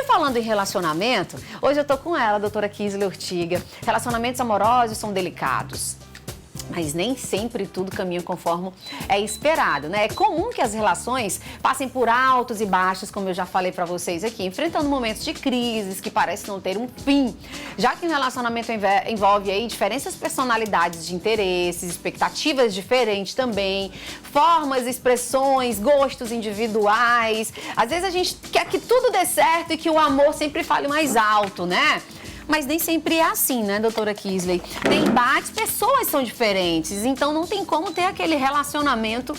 falando em relacionamento, hoje eu tô com ela, a doutora Kisley Ortiga. Relacionamentos amorosos são delicados, mas nem sempre tudo caminha conforme é esperado, né? É comum que as relações passem por altos e baixos, como eu já falei pra vocês aqui, enfrentando momentos de crises que parecem não ter um fim, já que o relacionamento envolve aí diferentes personalidades de interesses, expectativas diferentes também, formas, expressões, gostos individuais. Às vezes a gente quer que tudo dê certo e que o amor sempre fale mais alto, né? Mas nem sempre é assim, né, doutora Kisley? Tem embates, pessoas são diferentes, então não tem como ter aquele relacionamento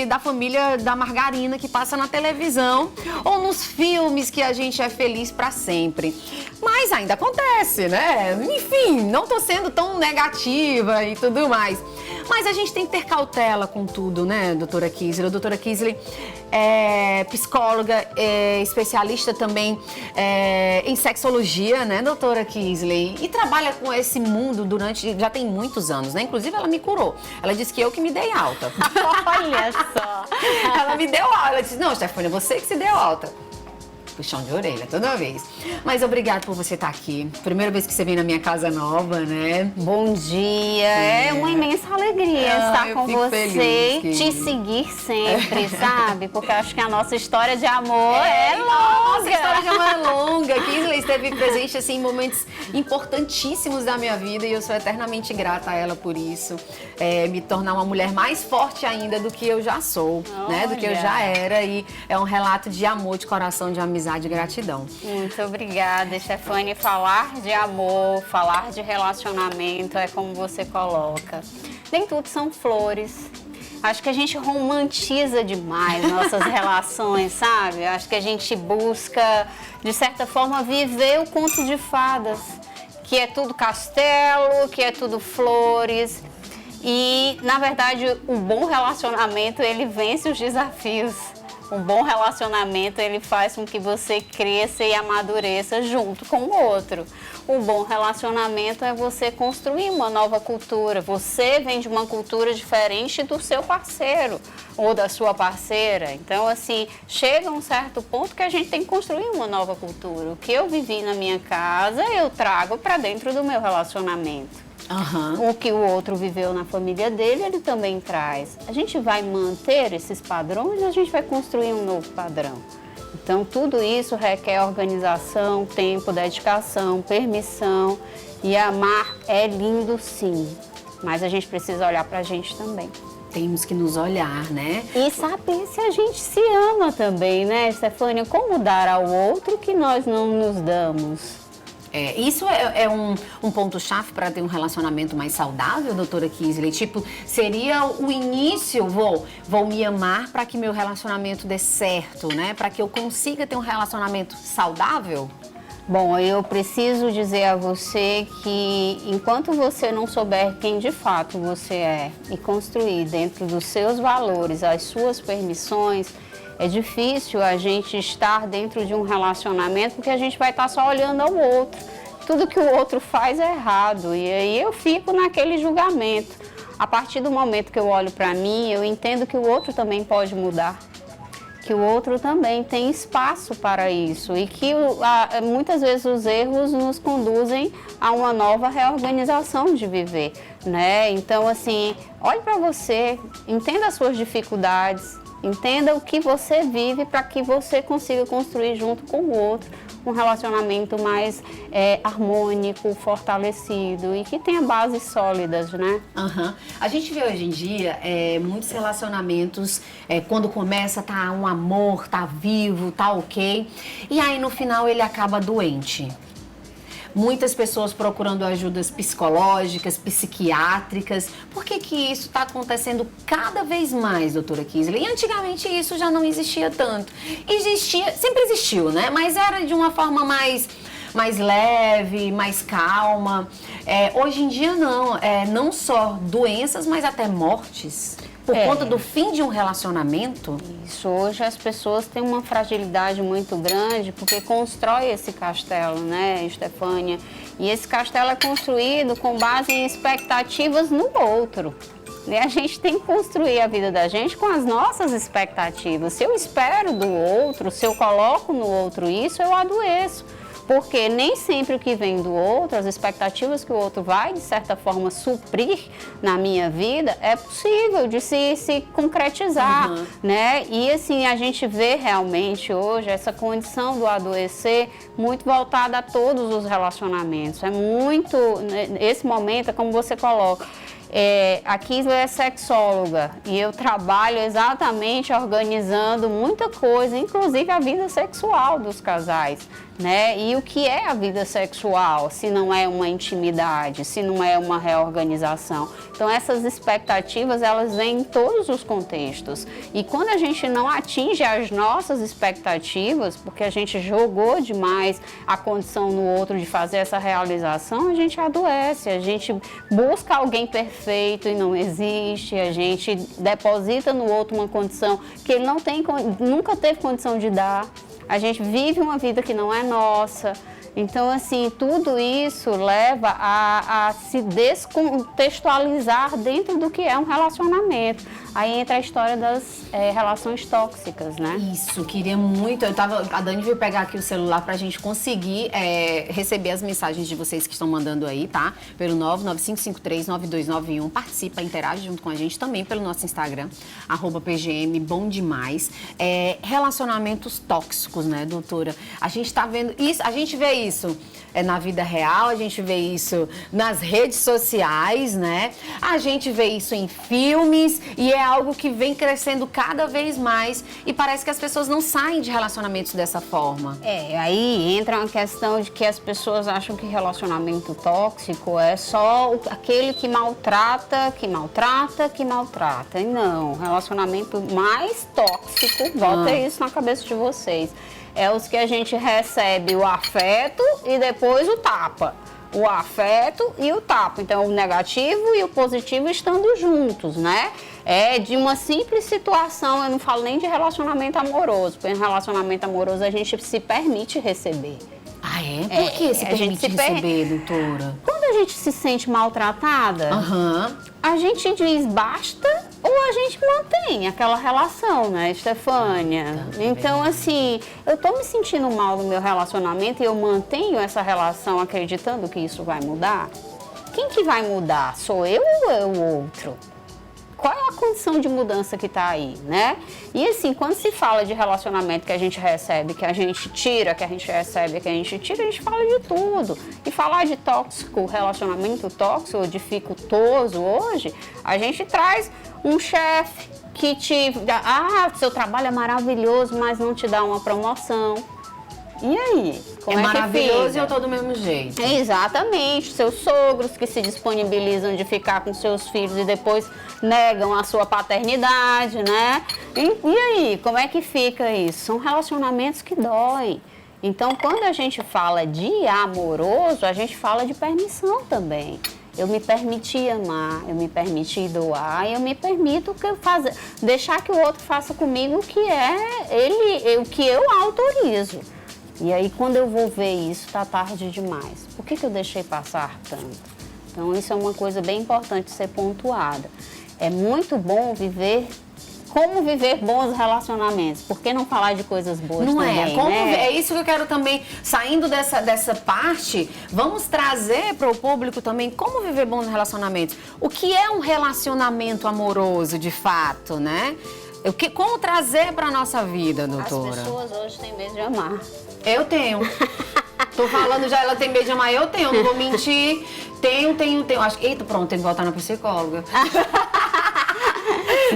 da família da margarina que passa na televisão ou nos filmes que a gente é feliz pra sempre. Mas ainda acontece, né? Enfim, não tô sendo tão negativa e tudo mais. Mas a gente tem que ter cautela com tudo, né, doutora Kisley? A doutora Kisley é psicóloga, é especialista também em sexologia, né, doutora Kisley? E trabalha com esse mundo já tem muitos anos, né? Inclusive, ela me curou. Ela disse que eu que me dei alta. Olha só! Ela me deu alta. Ela disse, não, Stefânia, você que se deu alta. Puxão de orelha toda vez. Mas obrigada por você estar aqui. Primeira vez que você vem na minha casa nova, né? Bom dia. É uma imensa alegria estar com você e te seguir sempre, sabe? Porque acho que a nossa história de amor é longa. Nossa história de amor é longa. Kisley esteve presente assim, em momentos importantíssimos da minha vida e eu sou eternamente grata a ela por isso. Me tornar uma mulher mais forte ainda do que eu já sou, né? Do que eu já era. E é um relato de amor, de coração, de amizade, de gratidão. Muito obrigada, Stefânia. Falar de amor, falar de relacionamento é como você coloca. Nem tudo são flores. Acho que a gente romantiza demais nossas relações, sabe? Acho que a gente busca, de certa forma, viver o conto de fadas, que é tudo castelo, que é tudo flores. E, na verdade, o bom relacionamento, ele vence os desafios. Um bom relacionamento, ele faz com que você cresça e amadureça junto com o outro. O bom relacionamento é você construir uma nova cultura. Você vem de uma cultura diferente do seu parceiro ou da sua parceira. Então, assim, chega um certo ponto que a gente tem que construir uma nova cultura. O que eu vivi na minha casa, eu trago para dentro do meu relacionamento. O que o outro viveu na família dele, ele também traz. A gente vai manter esses padrões e a gente vai construir um novo padrão. Então, tudo isso requer organização, tempo, dedicação, permissão. E amar é lindo, sim. Mas a gente precisa olhar pra gente também. Temos que nos olhar, né? E saber se a gente se ama também, né, Stefânia? Como dar ao outro que nós não nos damos? Isso é um ponto-chave para ter um relacionamento mais saudável, doutora Kisley? Tipo, seria o início, vou me amar para que meu relacionamento dê certo, né? Para que eu consiga ter um relacionamento saudável? Bom, eu preciso dizer a você que enquanto você não souber quem de fato você é e construir dentro dos seus valores, as suas permissões, é difícil a gente estar dentro de um relacionamento porque a gente vai estar só olhando ao outro. Tudo que o outro faz é errado e aí eu fico naquele julgamento. A partir do momento que eu olho para mim, eu entendo que o outro também pode mudar, que o outro também tem espaço para isso e que muitas vezes os erros nos conduzem a uma nova reorganização de viver, né? Então, assim, olhe para você, entenda as suas dificuldades, entenda o que você vive para que você consiga construir junto com o outro um relacionamento mais harmônico, fortalecido e que tenha bases sólidas, né? A gente vê hoje em dia muitos relacionamentos, quando começa tá um amor, tá vivo, tá ok, e aí no final ele acaba doente. Muitas pessoas procurando ajudas psicológicas, psiquiátricas. Por que isso está acontecendo cada vez mais, doutora Kisley? E antigamente isso já não existia tanto. Sempre existiu, né? Mas era de uma forma mais leve, mais calma. Hoje em dia não. Não só doenças, mas até mortes. Por conta do fim de um relacionamento? Isso, hoje as pessoas têm uma fragilidade muito grande porque constrói esse castelo, né, Stefânia? E esse castelo é construído com base em expectativas no outro, E a gente tem que construir a vida da gente com as nossas expectativas. Se eu espero do outro, se eu coloco no outro isso, eu adoeço. Porque nem sempre o que vem do outro, as expectativas que o outro vai, de certa forma, suprir na minha vida, é possível de se concretizar, né? E assim, a gente vê realmente hoje essa condição do adoecer muito voltada a todos os relacionamentos. É muito, esse momento é como você coloca. A Kisla é sexóloga e eu trabalho exatamente organizando muita coisa, inclusive a vida sexual dos casais, né? E o que é a vida sexual, se não é uma intimidade, se não é uma reorganização? Então essas expectativas, elas vêm em todos os contextos. E quando a gente não atinge as nossas expectativas, porque a gente jogou demais a condição no outro de fazer essa realização, a gente adoece, a gente busca alguém perfeito e não existe, a gente deposita no outro uma condição que ele não tem, nunca teve condição de dar. A gente vive uma vida que não é nossa. Então, assim, tudo isso leva a se descontextualizar dentro do que é um relacionamento. Aí entra a história das relações tóxicas, né? Isso, queria muito. A Dani veio pegar aqui o celular pra gente conseguir receber as mensagens de vocês que estão mandando aí, tá? Pelo 995539291. Participa, interage junto com a gente também pelo nosso Instagram, @PGM Bom Demais. Relacionamentos tóxicos, né, doutora? A gente tá vendo isso, a gente vê isso na vida real, a gente vê isso nas redes sociais, né? A gente vê isso em filmes e é algo que vem crescendo cada vez mais e parece que as pessoas não saem de relacionamentos dessa forma. Aí entra uma questão de que as pessoas acham que relacionamento tóxico é só aquele que maltrata. E não, relacionamento mais tóxico, bota isso na cabeça de vocês. É os que a gente recebe o afeto e depois o tapa. O afeto e o tapa. Então, o negativo e o positivo estando juntos, né? É de uma simples situação, eu não falo nem de relacionamento amoroso, porque em relacionamento amoroso a gente se permite receber. Ah, é? Por que se permite receber, doutora? Quando a gente se sente maltratada, a gente diz basta ou a gente mantém aquela relação, né, Estefânia? Então, assim, eu tô me sentindo mal no meu relacionamento e eu mantenho essa relação acreditando que isso vai mudar? Quem que vai mudar? Sou eu ou é o outro? Qual é a condição de mudança que está aí, né? E assim, quando se fala de relacionamento que a gente recebe, que a gente tira, que a gente recebe, que a gente tira, a gente fala de tudo. E falar de tóxico, relacionamento tóxico, dificultoso hoje, a gente traz um chefe que seu trabalho é maravilhoso, mas não te dá uma promoção. E aí? Como é maravilhoso e eu tô do mesmo jeito. Exatamente. Seus sogros que se disponibilizam de ficar com seus filhos e depois negam a sua paternidade, né? E aí? Como é que fica isso? São relacionamentos que doem. Então, quando a gente fala de amoroso, a gente fala de permissão também. Eu me permiti amar, eu me permiti doar, eu me permito deixar que o outro faça comigo o que o que eu autorizo. E aí, quando eu vou ver isso, está tarde demais. Por que eu deixei passar tanto? Então, isso é uma coisa bem importante de ser pontuada. É muito bom como viver bons relacionamentos. Por que não falar de coisas boas também, né? É isso que eu quero também, saindo dessa parte, vamos trazer para o público também como viver bons relacionamentos. O que é um relacionamento amoroso, de fato, né? Como trazer para a nossa vida, doutora? As pessoas hoje têm medo de amar. Eu tenho. Tô falando já, ela tem medo de amar, eu tenho, não vou mentir. Tenho. Acho que, eita, pronto, tenho que voltar na psicóloga.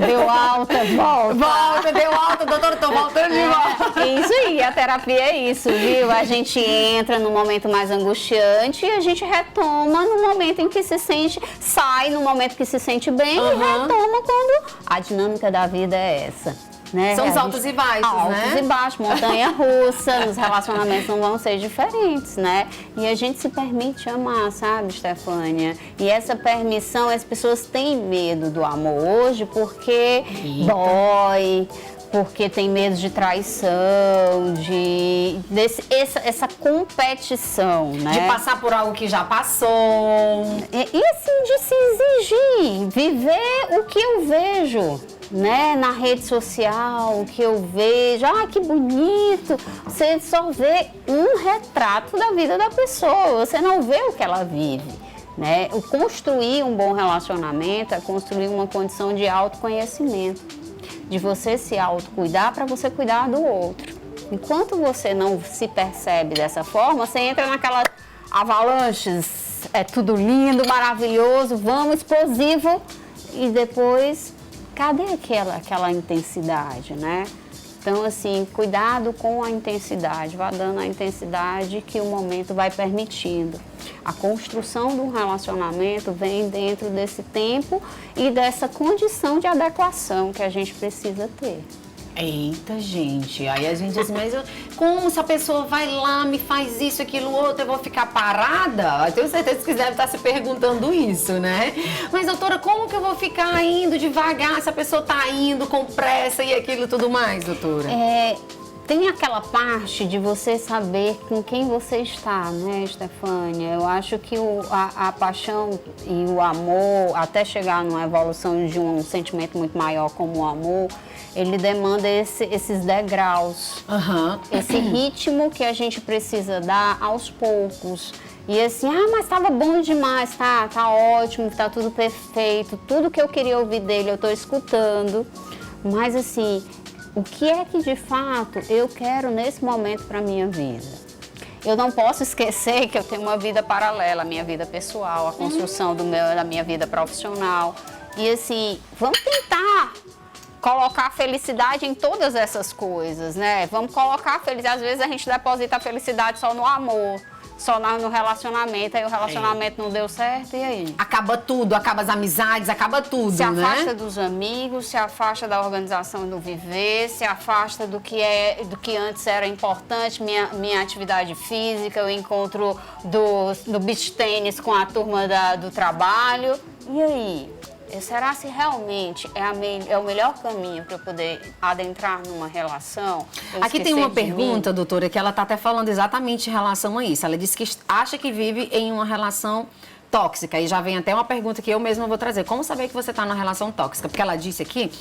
Deu alta, volta. Deu alta, doutora, tô voltando de volta. Isso aí, a terapia é isso, viu? A gente entra no momento mais angustiante e a gente retoma no momento em que se sente, sai no momento que se sente bem e retoma quando a dinâmica da vida é essa. Né? São os altos e baixos, né? Altos e baixos, montanha-russa, os relacionamentos não vão ser diferentes, né? E a gente se permite amar, sabe, Estefânia? E essa permissão, as pessoas têm medo do amor hoje porque dói, porque tem medo de traição, essa competição, né? De passar por algo que já passou. E assim, de se exigir, viver o que eu vejo, né? Na rede social, o que eu vejo, que bonito. Você só vê um retrato da vida da pessoa, você não vê o que ela vive, né? O construir um bom relacionamento é construir uma condição de autoconhecimento, de você se autocuidar para você cuidar do outro. Enquanto você não se percebe dessa forma, você entra naquelas avalanches, é tudo lindo, maravilhoso, vamos, explosivo, e depois, cadê aquela intensidade, né? Então, assim, cuidado com a intensidade, vá dando a intensidade que o momento vai permitindo. A construção de um relacionamento vem dentro desse tempo e dessa condição de adequação que a gente precisa ter. Eita, gente, aí a gente diz, mas como se a pessoa vai lá, me faz isso, aquilo, outro, eu vou ficar parada? Eu tenho certeza que você deve estar se perguntando isso, né? Mas, doutora, como que eu vou ficar indo devagar se a pessoa tá indo com pressa e aquilo tudo mais, doutora? Tem aquela parte de você saber com quem você está, né, Estefânia? Eu acho que a paixão e o amor, até chegar numa evolução de um sentimento muito maior como o amor, ele demanda esses degraus, esse ritmo que a gente precisa dar aos poucos. E assim, mas estava bom demais, tá ótimo, tá tudo perfeito, tudo que eu queria ouvir dele eu estou escutando, mas assim, o que é que de fato eu quero nesse momento para a minha vida? Eu não posso esquecer que eu tenho uma vida paralela, a minha vida pessoal, a construção da minha vida profissional. E assim, vamos tentar colocar a felicidade em todas essas coisas, né? Vamos colocar a felicidade. Às vezes a gente deposita a felicidade só no amor, só no relacionamento, aí o relacionamento não deu certo, e aí? Acaba tudo, acaba as amizades, acaba tudo, se né? Se afasta dos amigos, se afasta da organização do viver, se afasta do que antes era importante, minha atividade física, o encontro do beach tênis com a turma do trabalho, e aí? Será se realmente é o melhor caminho para eu poder adentrar numa relação? Aqui tem uma pergunta, doutora, que ela está até falando exatamente em relação a isso. Ela disse que acha que vive em uma relação tóxica. E já vem até uma pergunta que eu mesma vou trazer. Como saber que você está numa relação tóxica? Porque ela disse aqui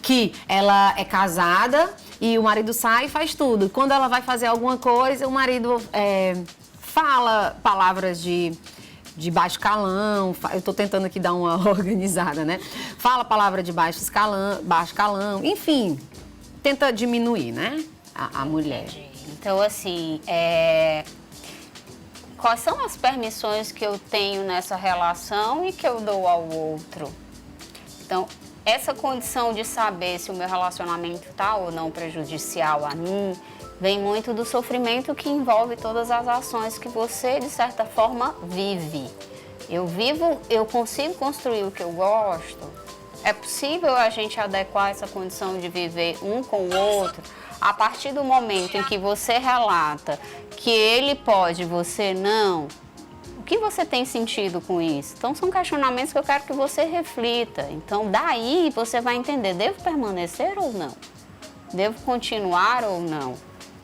que ela é casada e o marido sai e faz tudo. Quando ela vai fazer alguma coisa, o marido fala palavras de baixo calão, eu tô tentando aqui dar uma organizada, né? Fala palavra de baixo calão, enfim, tenta diminuir, né? A mulher. Então, assim, quais são as permissões que eu tenho nessa relação e que eu dou ao outro? Então, essa condição de saber se o meu relacionamento tá ou não prejudicial a mim, vem muito do sofrimento que envolve todas as ações que você, de certa forma, vive. Eu consigo construir o que eu gosto? É possível a gente adequar essa condição de viver um com o outro? A partir do momento em que você relata que ele pode, você não, o que você tem sentido com isso? Então, são questionamentos que eu quero que você reflita. Então, daí você vai entender, devo permanecer ou não? Devo continuar ou não?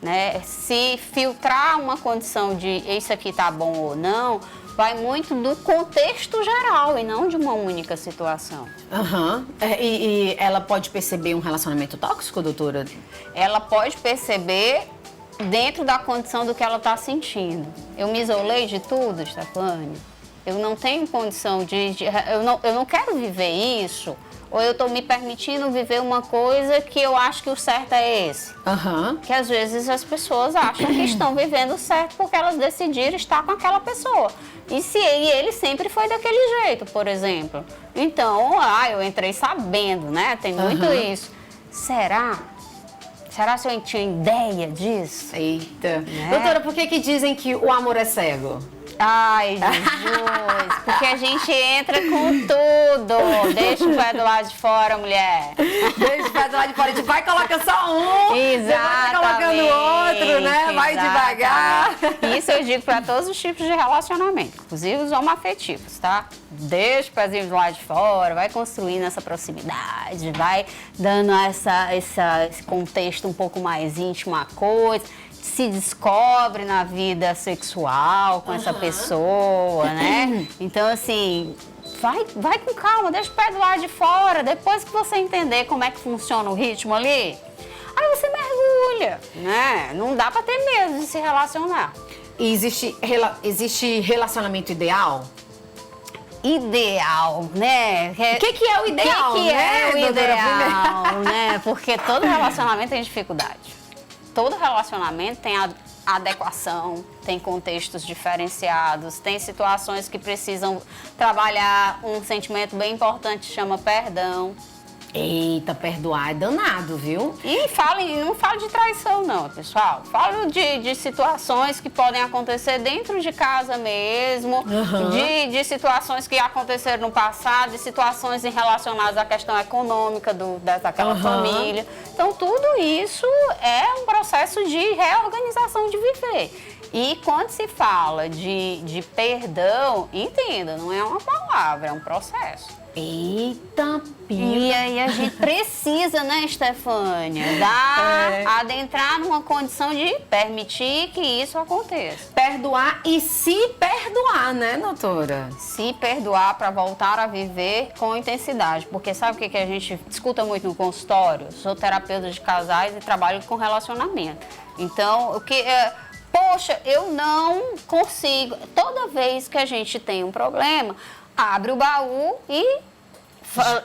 Né? Se filtrar uma condição de isso aqui tá bom ou não, vai muito do contexto geral e não de uma única situação. E ela pode perceber um relacionamento tóxico, doutora? Ela pode perceber dentro da condição do que ela está sentindo. Eu me isolei de tudo, Stefânia. Eu não tenho condição eu não quero viver isso. Ou eu estou me permitindo viver uma coisa que eu acho que o certo é esse. Que às vezes as pessoas acham que estão vivendo certo porque elas decidiram estar com aquela pessoa. E ele sempre foi daquele jeito, por exemplo. Então, eu entrei sabendo, né? Tem muito isso. Será? Será se eu tinha ideia disso? Eita. Né? Doutora, por que dizem que o amor é cego? Ai, Jesus, porque a gente entra com tudo. Deixa o pé do lado de fora, mulher. Deixa o pé do lado de fora, a gente vai colocar só um, Exatamente, depois vai colocando outro, né? Vai devagar. Isso eu digo para todos os tipos de relacionamento, inclusive os homoafetivos, tá? Deixa o pezinho do lado de fora, vai construindo essa proximidade, vai dando esse contexto um pouco mais íntimo à coisa. Se descobre na vida sexual com essa pessoa, né? Então, assim, vai com calma, deixa o pé do lado de fora. Depois que você entender como é que funciona o ritmo ali, aí você mergulha, né? Não dá pra ter medo de se relacionar. E existe relacionamento ideal? Ideal, né? O que é o ideal, O que né, é o doutora ideal, né? Porque todo relacionamento tem dificuldade. Todo relacionamento tem adequação, tem contextos diferenciados, tem situações que precisam trabalhar um sentimento bem importante que chama perdão. Eita, perdoar é danado, viu? E não falo de traição não, pessoal. Falo de situações que podem acontecer dentro de casa mesmo, de situações que aconteceram no passado, de situações relacionadas à questão econômica daquela família. Então, tudo isso é um processo de reorganização de viver. E quando se fala de perdão, entenda, não é uma palavra, é um processo. Eita, E aí a gente precisa, né, Estefânia, adentrar numa condição de permitir que isso aconteça. Perdoar e se perdoar, né, doutora? Se perdoar para voltar a viver com intensidade. Porque sabe o que a gente escuta muito no consultório? Sou terapeuta de casais e trabalho com relacionamento. Então, poxa, eu não consigo. Toda vez que a gente tem um problema, abre o baú e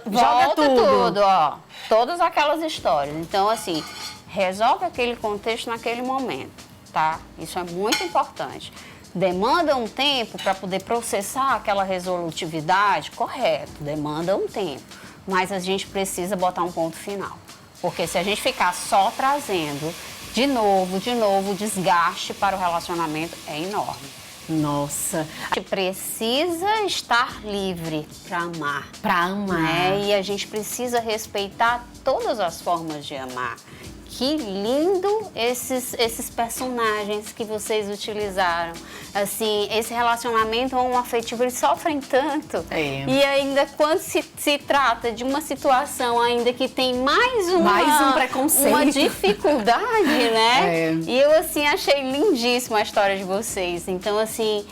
volta tudo, ó. Todas aquelas histórias. Então, assim, resolve aquele contexto naquele momento, tá? Isso é muito importante. Demanda um tempo para poder processar aquela resolutividade, correto, demanda um tempo. Mas a gente precisa botar um ponto final. Porque se a gente ficar só trazendo de novo, o desgaste para o relacionamento é enorme. Nossa. A gente precisa estar livre para amar. Para amar. Né? E a gente precisa respeitar todas as formas de amar. Que lindo esses personagens que vocês utilizaram. Assim, esse relacionamento homoafetivo, eles sofrem tanto. É. E ainda quando se trata de uma situação ainda que tem mais um preconceito. Uma dificuldade, né? É. E eu, assim, achei lindíssima a história de vocês. Então, assim,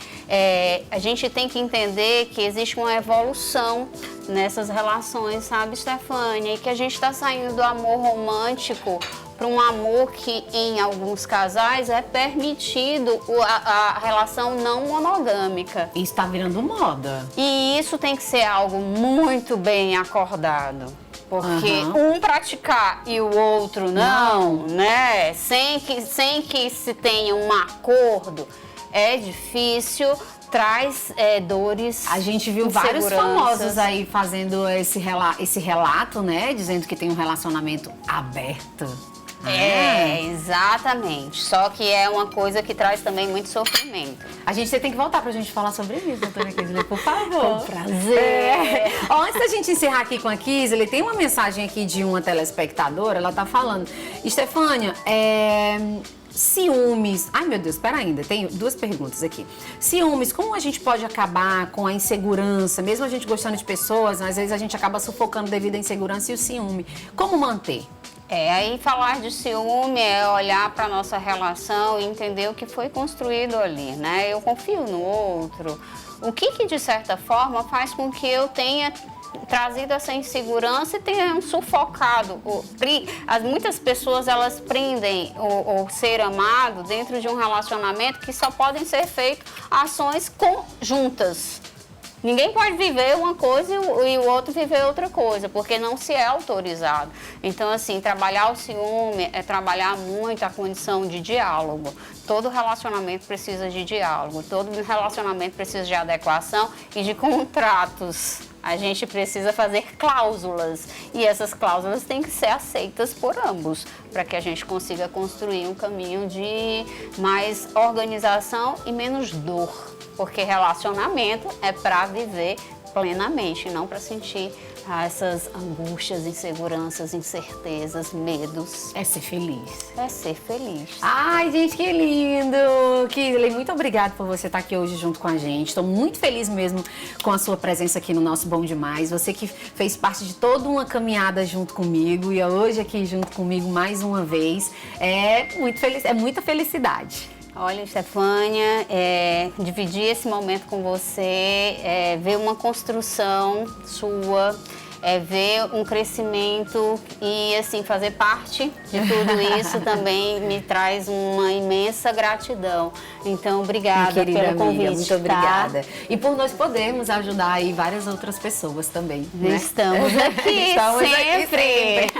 a gente tem que entender que existe uma evolução nessas relações, sabe, Stefânia? E que a gente está saindo do amor romântico para um amor que, em alguns casais, é permitido a relação não monogâmica. Isso está virando moda. E isso tem que ser algo muito bem acordado. Porque um praticar e o outro não, né? Sem que se tenha um acordo, é difícil, traz dores. A gente viu vários famosos aí fazendo esse relato, né? Dizendo que tem um relacionamento aberto. Exatamente. Só que é uma coisa que traz também muito sofrimento. Você tem que voltar pra gente falar sobre isso, doutora Kisley, por favor. Com prazer. Antes da gente encerrar aqui com a Kisley, tem uma mensagem aqui de uma telespectadora, ela tá falando. Estefânia, ciúmes. Ai, meu Deus, espera ainda. Tem duas perguntas aqui. Ciúmes, como a gente pode acabar com a insegurança? Mesmo a gente gostando de pessoas, às vezes a gente acaba sufocando devido à insegurança e o ciúme. Como manter? Aí falar de ciúme é olhar para nossa relação e entender o que foi construído ali, né? Eu confio no outro. O que de certa forma faz com que eu tenha trazido essa insegurança e tenha sufocado. Muitas pessoas, elas prendem o ser amado dentro de um relacionamento que só podem ser feitas ações conjuntas. Ninguém pode viver uma coisa e o outro viver outra coisa, porque não se é autorizado. Então, assim, trabalhar o ciúme é trabalhar muito a condição de diálogo. Todo relacionamento precisa de diálogo, todo relacionamento precisa de adequação e de contratos. A gente precisa fazer cláusulas e essas cláusulas têm que ser aceitas por ambos, para que a gente consiga construir um caminho de mais organização e menos dor. porque relacionamento é para viver plenamente, não para sentir essas angústias, inseguranças, incertezas, medos. É ser feliz. É ser feliz. Ai, gente, que lindo! Kisley, muito obrigada por você estar aqui hoje junto com a gente. Estou muito feliz mesmo com a sua presença aqui no nosso Bom Demais. Você que fez parte de toda uma caminhada junto comigo e hoje aqui junto comigo mais uma vez. É muita felicidade. Olha, Estefânia, dividir esse momento com você, ver uma construção sua, ver um crescimento e, assim, fazer parte de tudo isso também me traz uma imensa gratidão. Então, obrigada pelo convite. Muito obrigada. Tá? E por nós podermos ajudar aí várias outras pessoas também. Né? Estamos aqui, Estamos sempre. Aqui sempre.